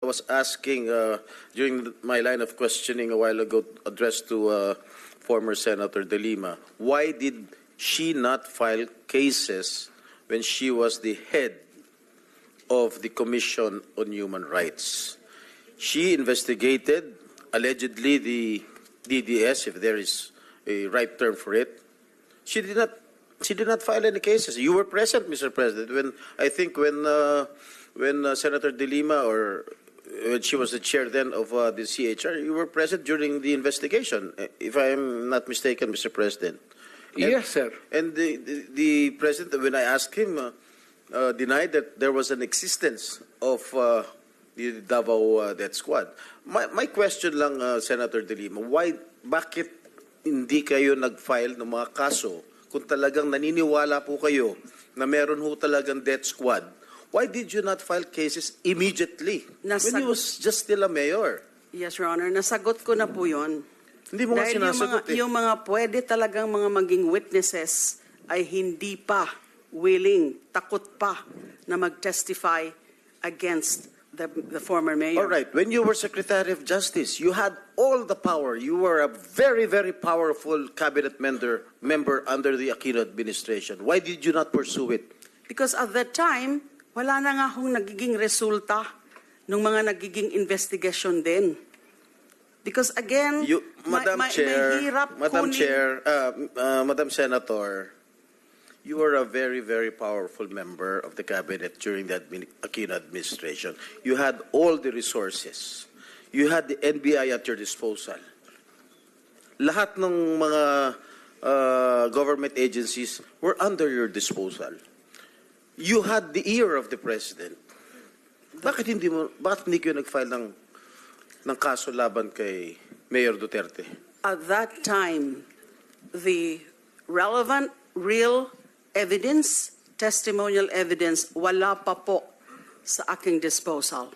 was asking during my line of questioning a while ago, addressed to former Senator De Lima, why did she not file cases when she was the head of the Commission on Human Rights? She investigated, allegedly, the DDS, if there is a right term for it. She did not file any cases. You were present, Mr. President, when Senator De Lima, or when she was the chair then of the CHR, you were present during the investigation, if I am not mistaken, Mr. President. Yes, sir. And the President, when I asked him, denied that there was an existence of the Davao Death Squad. My question lang, Senator De Lima, bakit hindi kayo nag-file ng mga kaso kung talagang naniniwala po kayo na meron ho talagang death squad? Why did you not file cases immediately when he was just still a mayor? Yes, Your Honor. Nasagot ko na po yun. Hindi mo nga sinasagot yung mga pwede talagang mga maging witnesses ay hindi pa willing, takot pa na mag-testify against the former mayor. All right. When you were Secretary of Justice, you had all the power. You were a very, very powerful cabinet member under the Aquino administration. Why did you not pursue it? Because at that time, wala na nga hong nagiging resulta ng mga nagiging investigation din. Because again, Madam Senator, you were a very, very powerful member of the cabinet during the Aquino administration. You had all the resources. You had the NBI at your disposal. Lahat ng mga government agencies were under your disposal. You had the ear of the president. Bakit hindi kayo nag-file ng kaso laban kay Mayor Duterte? At that time, the relevant, real evidence, testimonial evidence, wala pa po sa aking disposal.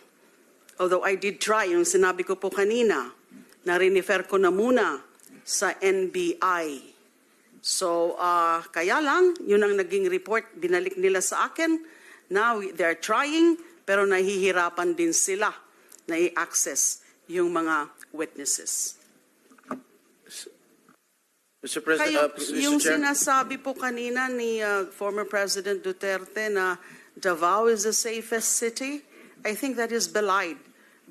Although I did try, yung sinabi ko po kanina, na rinifer ko na muna sa NBI. So, kaya lang, yun ang naging report, binalik nila sa akin. Now, they're trying, pero nahihirapan din sila na i-access yung mga witnesses. Mr. President, Yung Mr. Chair? sinasabi po kanina ni former President Duterte na Davao is the safest city, I think that is belied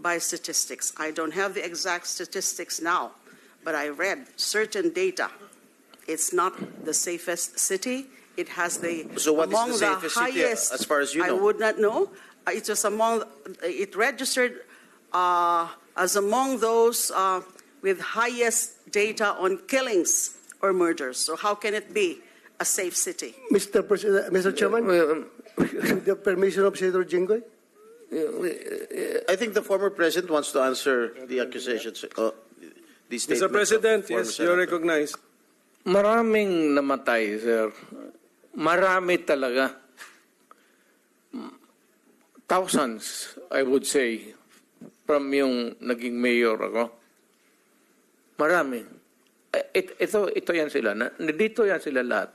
by statistics. I don't have the exact statistics now, but I read certain data. It's not the safest city. It has So what is the safest city as far as you know? I would not know. It was it registered as among those with highest data on killings or murders. So how can it be a safe city? Mr. Chairman, with the permission of Senator Jinggoy? I think the former president wants to answer the accusations. Mr. President, yes, you're recognized. Maraming namatay, sir. Marami talaga. Thousands, I would say, from yung naging mayor ako. Marami. Ito yan sila. Dito yan sila lahat.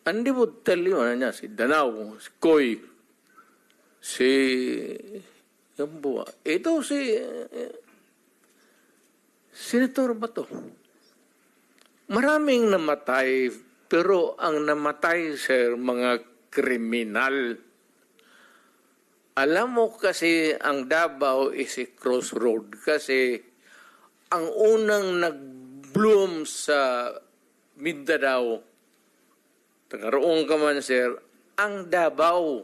And they would tell you, si Danao, si Koy, si Yambua. Ito si Senator Bato. Maraming namatay, pero ang namatay, sir, mga kriminal. Alam mo kasi ang Davao is a crossroad kasi ang unang nag-bloom sa Mindanao, tagaroon ka man, sir, ang Davao.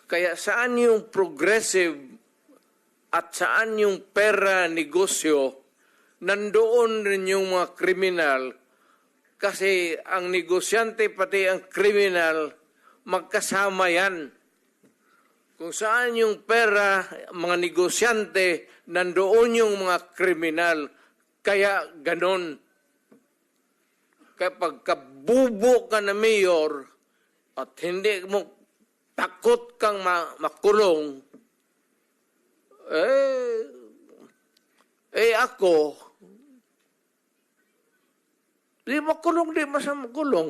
Kaya saan yung progressive at saan yung pera negosyo, nandoon rin yung mga kriminal kasi ang negosyante pati ang kriminal magkasama yan. Kung saan yung pera, mga negosyante, nandoon yung mga kriminal. Kaya ganon. Kapag kabubo ka na mayor at hindi mo takot kang makulong, ako, di makulong, di masama makulong.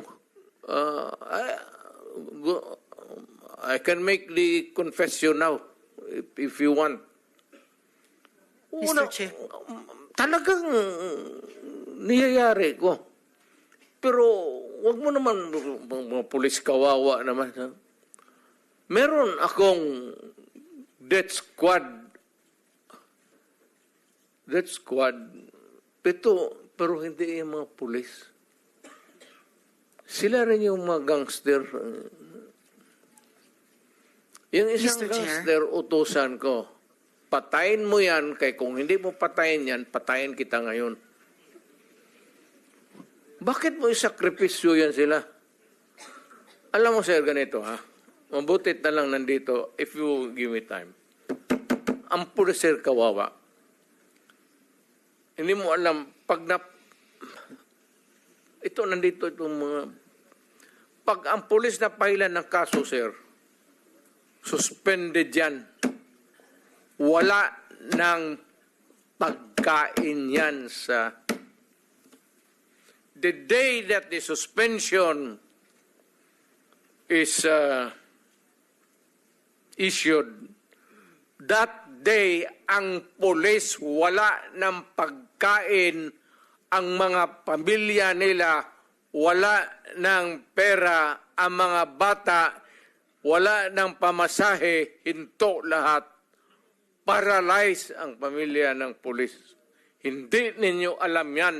I can make the confession now. if you want. Mr. Chair. Talagang niyayari ko. Pero wag mo naman, mga pulis kawawa naman. Ha? Meron akong death squad, pero hindi yung mga pulis. Sila rin yung mga gangster. Yung isang Mr. Chair. gangster, utusan ko, patayin mo yan, kaya kung hindi mo patayin yan, patayin kita ngayon. Bakit mo isakripisyo yan sila? Alam mo, sir, ganito, ha? Mabutit na lang nandito, if you give me time. Ang pulis, sir, kawawa. Hindi mo alam, ito, nandito itong mga, pag ang pulis na pahilan ng kaso, sir, suspended yan. Wala ng pagkain yan sa... The day that the suspension is issued, that day, ang pulis wala ng pagkain, ang mga pamilya nila wala ng pera, ang mga bata wala ng pamasahe, hinto lahat. Paralyze ang pamilya ng pulis. Hindi ninyo alam yan.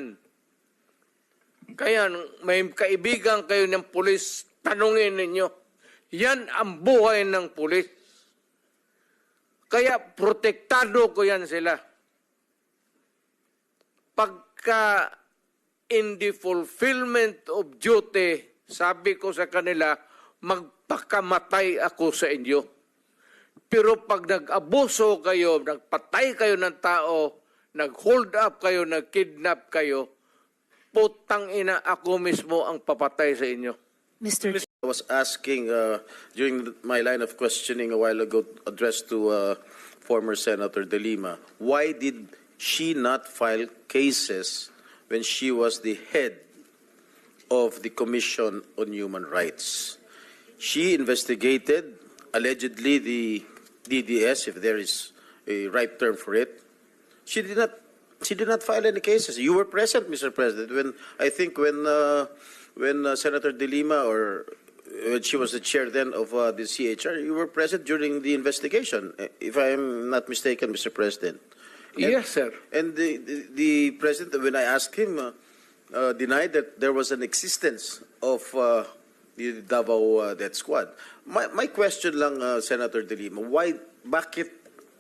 Kaya may kaibigan kayo ng pulis, tanungin ninyo. Yan ang buhay ng pulis. Kaya protektado ko yan sila. Pagka in the fulfillment of duty, sabi ko sa kanila, magpakamatay ako sa inyo. Pero pag nag-abuso kayo, nagpatay kayo ng tao, nag-hold up kayo, nag-kidnap kayo, putang ina, ako mismo ang papatay sa inyo. Mr. I was asking during my line of questioning a while ago, addressed to former Senator De Lima, why did she not file cases when she was the head of the Commission on Human Rights? She investigated, allegedly, the DDS, if there is a right term for it. She did not file any cases. You were present, Mr. President, when Senator De Lima, or when she was the chair then of the CHR, you were present during the investigation, if I am not mistaken, Mr. President. Yes, sir. And the president, when I asked him, denied that there was an existence of the Davao Death Squad. My question lang, Senator De Lima, bakit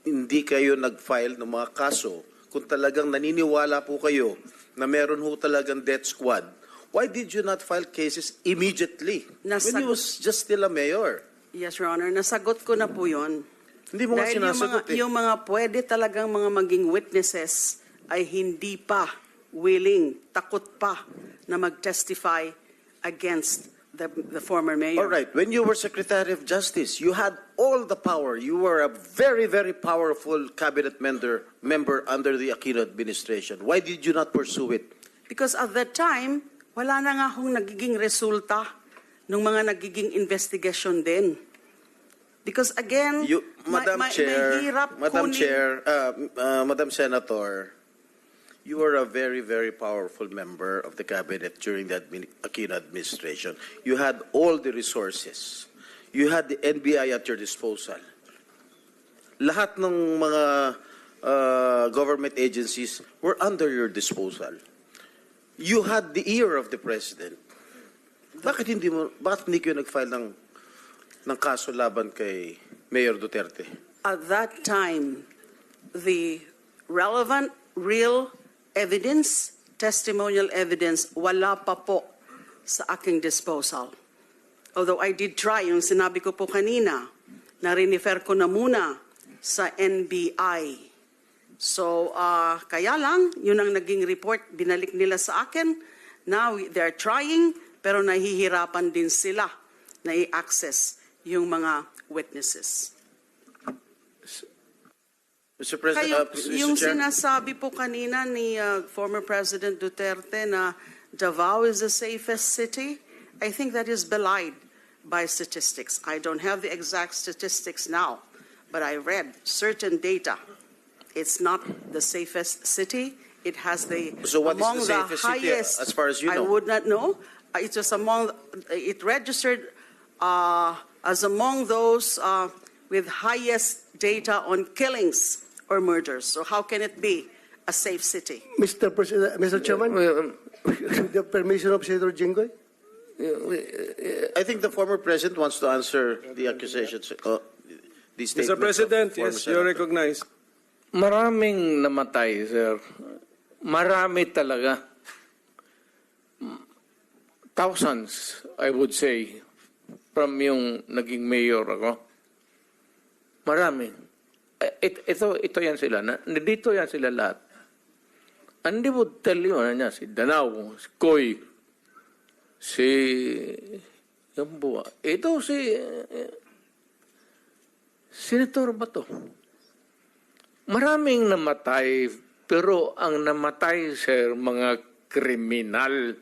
hindi kayo nag-file ng mga kaso kung talagang naniniwala po kayo na meron ho talagang death squad? Why did you not file cases immediately when he was just still a mayor? Yes, Your Honor. Nasagot ko na po yun. Hindi mo nga Dahil sinasagot yung mga pwede talagang mga maging witnesses ay hindi pa willing, takot pa na mag-testify against the former mayor. All right. When you were Secretary of Justice, you had all the power. You were a very, very powerful cabinet member under the Aquino administration. Why did you not pursue it? Because at that time, wala na nga akong nagiging resulta ng mga nagiging investigation din. Because again, Madam Senator, you were a very, very powerful member of the cabinet during the Aquino administration. You had all the resources. You had the NBI at your disposal. Lahat ng mga government agencies were under your disposal. You had the ear of the president. Bakit hindi kayo nag-file ng kaso laban kay Mayor Duterte? at that time, the relevant, real evidence, testimonial evidence, wala pa po sa aking disposal. Although I did try, yung sinabi ko po kanina, na rinifer ko na muna sa NBI. So, kaya lang, yun ang naging report, binalik nila sa akin. Now, they're trying, pero nahihirapan din sila na i-access yung mga witnesses. Mr. President, Kayo, Mr. yung Chair. sinasabi po kanina ni former President Duterte na Davao is the safest city, I think that is belied by statistics. I don't have the exact statistics now, but I read certain data. It's not the safest city. It has the So what is among the safest city, highest. as far as you I know? would not know. It was among. It registered as among those with highest data on killings or murders. So how can it be a safe city? Mr. Chairman, with the permission of Senator Jinggoy? I think the former president wants to answer the accusations. The statements Mr. President, of former yes, you're senator. recognized. Maraming namatay, sir. Marami talaga. Thousands, I would say, from yung naging mayor ako. Marami. Ito yan sila. Dito yan sila lahat. And they would tell you, si Danao, si Koy, si Yambua. Ito si Senator Bato. Maraming namatay, pero ang namatay, sir, mga kriminal.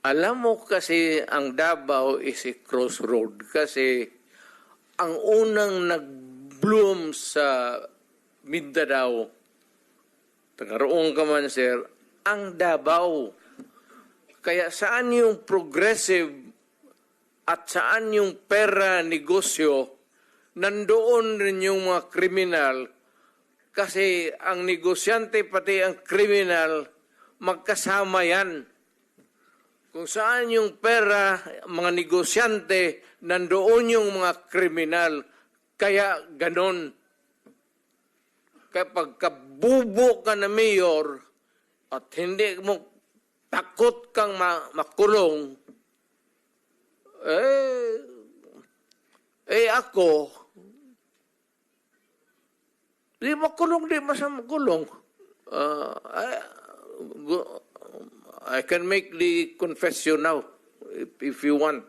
Alam mo kasi ang Davao is a crossroad kasi ang unang nag-bloom sa Mindanao, tagaroon ka man, sir, ang Davao. Kaya saan yung progressive at saan yung pera negosyo, nandoon rin yung mga kriminal kasi ang negosyante pati ang kriminal magkasama yan. Kung saan yung pera, mga negosyante, nandoon yung mga kriminal. Kaya ganon. Kaya pagkabubo ka na mayor at hindi mo takot kang makulong, ako, di makulong, di masama makulong. I can make the confession now, if you want.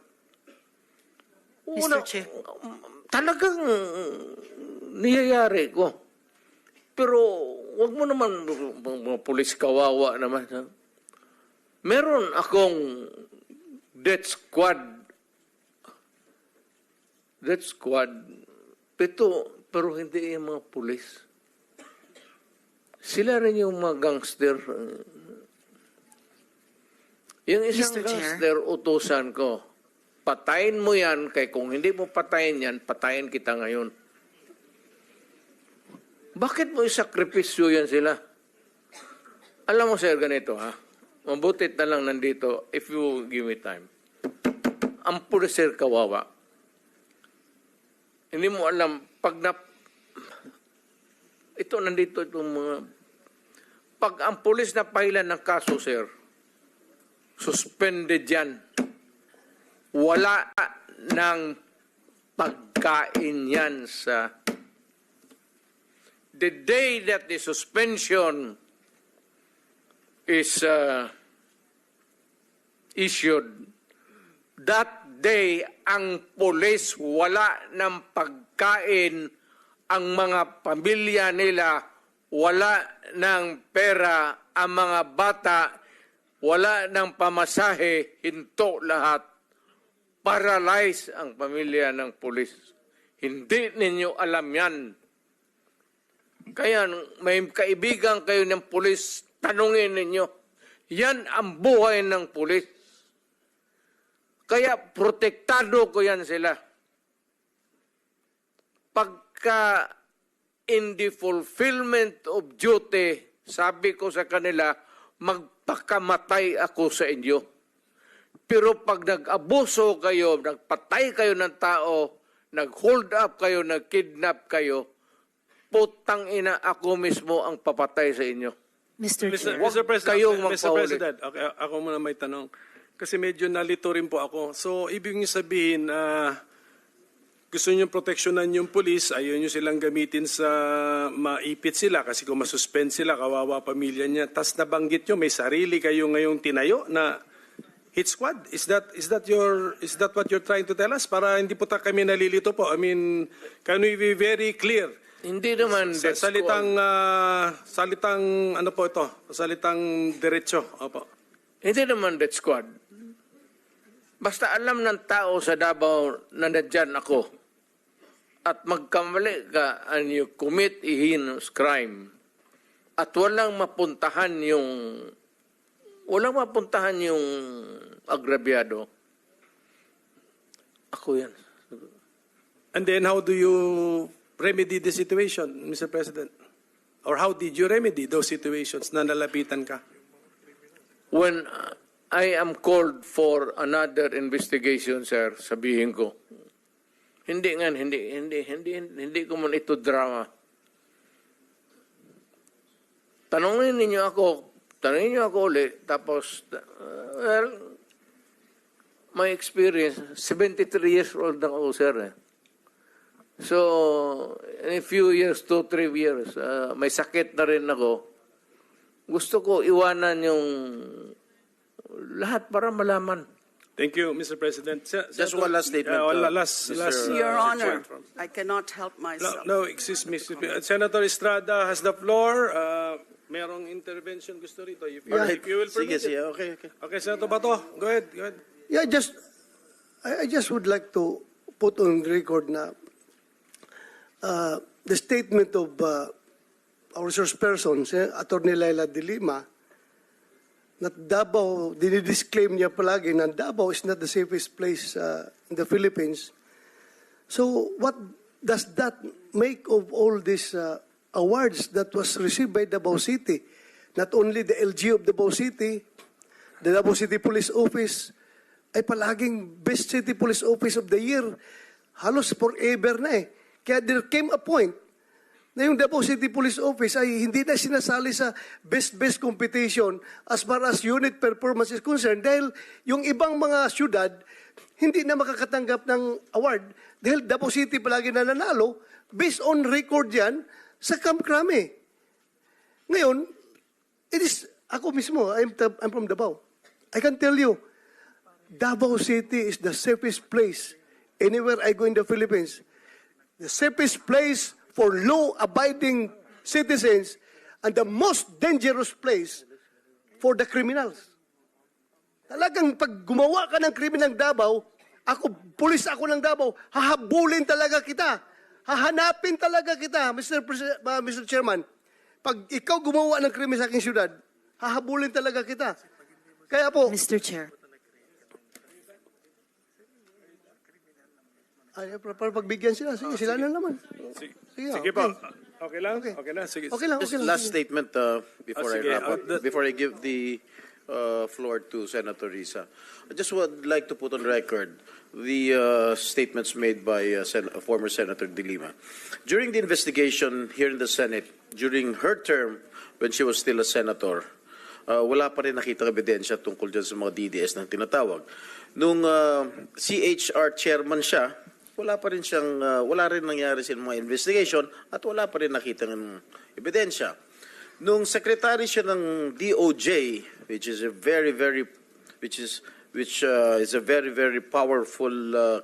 Mr. Chair. Talagang niyayari ko. Pero wag mo naman, mga pulis kawawa naman. Ha? Meron akong death squad. Death squad. Pero hindi yung mga pulis. Sila rin yung mga gangster. Yung isang Mr. Chair. gangster, utusan ko, patayin mo yan, kaya kung hindi mo patayin yan, patayin kita ngayon. Bakit mo isakripisyo yan sila? Alam mo, sir, ganito, ha? Mabutit na lang nandito, if you give me time. Ang pulis, sir, kawawa. Hindi mo alam, ito, nandito itong mga, pag ang pulis na pahilan ng kaso, sir, suspended yan. Wala ng pagkain yan sa... The day that the suspension is issued, that day, ang pulis wala ng pagkain, ang mga pamilya nila wala ng pera, ang mga bata wala ng pamasahe, hinto lahat. Paralyze ang pamilya ng pulis. Hindi ninyo alam yan. Kaya may kaibigan kayo ng pulis, tanungin ninyo. Yan ang buhay ng pulis. Kaya protektado ko yan sila. Pagka in the fulfillment of duty, sabi ko sa kanila, magpakamatay ako sa inyo. Pero pag nag-abuso kayo, nagpatay kayo ng tao, nag-hold up kayo, nag-kidnap kayo, putang ina, ako mismo ang papatay sa inyo. Mr. Kayong Mr. magpahuli. President, okay, ako muna may tanong. Kasi medyo nalito rin po ako. So, ibig niyo sabihin, gusto niyo proteksyonan yung pulis, ayaw niyo silang gamitin sa maipit sila kasi kung masuspend sila, kawawa pamilya niya. Tas nabanggit niyo, may sarili kayo ngayong tinayo na hit squad. Is that what you're trying to tell us? Para hindi po kami nalilito po. I mean, can we be very clear? Hindi naman death Salitang, squad. salitang, ano po ito? Salitang diretso. Opo. Hindi naman death squad. Basta alam ng tao sa Davao na nandyan ako. at magkamali ka and you commit a heinous crime at walang mapuntahan yung agrabyado, ako yan. And then how do you remedy the situation, Mr. President? Or how did you remedy those situations na nalapitan ka? When I am called for another investigation, sir, sabihin ko, hindi ko man ito drama. Tanungin niyo ako ulit, tapos, well, my experience, 73 years old na ako, sir. So, in a few years, 2-3 years, may sakit na rin ako. Gusto ko iwanan yung lahat para malaman. Thank you, Mr. President. Just one last statement. Last, Your Honor, I cannot help myself. No, excuse me. Senator Estrada has the floor. Merong intervention gusto rito. If you will permit Sige, it. okay. Okay, Senator Bato, go ahead. Yeah, I just would like to put on record na the statement of our resource person, Attorney Laila de Lima, that Davao, dinidisclaim niya palagi na Davao is not the safest place in the Philippines. So what does that make of all these awards that was received by Davao City? Not only the LG of Davao City, the Davao City Police Office, ay palaging Best City Police Office of the Year. Halos forever na eh. Kaya there came a point na yung Davao City Police Office ay hindi na sinasali sa best competition as far as unit performance is concerned dahil yung ibang mga syudad hindi na makakatanggap ng award dahil Davao City palagi na nanalo based on record yan sa Camp Crame. Ngayon, ako mismo, I'm from Davao. I can tell you, Davao City is the safest place anywhere I go in the Philippines. The safest place for law-abiding citizens and the most dangerous place for the criminals. Talagang pag gumawa ka ng krimen ng Davao, pulis ako ng Davao, hahabulin talaga kita. Hahanapin talaga kita, Mr. Chairman. Pag ikaw gumawa ng krimen sa aking syudad, hahabulin talaga kita. Kaya po, Mr. Chair. ay, para pagbigyan sila. Sige, sila na naman. Sige po. Okay lang? Okay. Okay lang? Sige. Okay lang, Just okay lang. last statement before I sige. wrap up, before I give the floor to Senator Risa. I just would like to put on record the statements made by former Senator De Lima. During the investigation here in the Senate, during her term when she was still a senator, wala pa rin nakita ebidensya tungkol dyan sa mga DDS na tinatawag. Nung CHR chairman siya, wala rin nangyari sa mga investigation at wala pa rin nakita ng ebidensya. Nung secretary siya ng DOJ, which is a very powerful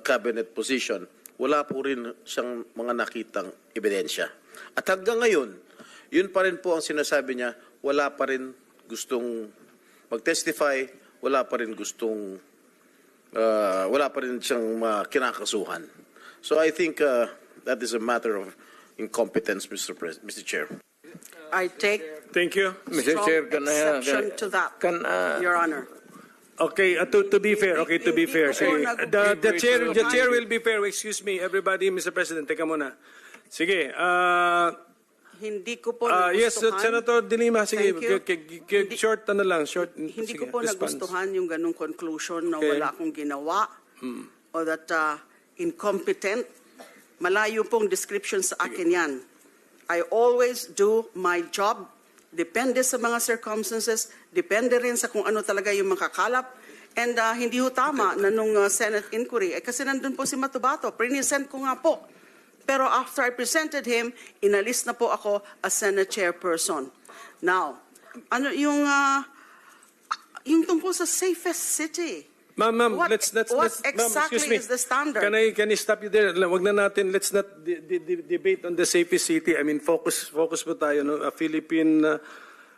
cabinet position, wala po rin siyang mga nakitang ebidensya. At hanggang ngayon, yun pa rin po ang sinasabi niya, wala pa rin gustong mag-testify, wala pa rin siyang kinakasuhan. So I think that is a matter of incompetence, Mr. Chair. I take Thank you. Mr. Chair, exception to that, Your Honor. Okay, to be fair, sige. The chair will be fair. Excuse me, everybody, Mr. President, teka muna. Sige, Hindi ko po yes, nagustuhan. Senator De Lima, sige, Thank you. short Hindi sige, ko po response. nagustuhan yung ganung conclusion na Okay. wala akong ginawa or that incompetent. Malayo pong description sa akin yan. I always do my job. Depende sa mga circumstances. Depende rin sa kung ano talaga yung makakalap. And hindi ho tama na nung Senate inquiry. Kasi nandun po si Matubato. Present ko nga po. Pero after I presented him, inalis na po ako as Senate chairperson. Now, ano yung tungkol sa safest city? Ma'am, What let's exactly excuse me. is the standard? Can I stop you there? Wag na natin, let's not debate on the safest city. I mean, focus po tayo, no? A Philippine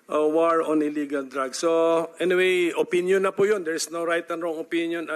war on illegal drugs. So, anyway, opinion na po yun. There's no right and wrong opinion.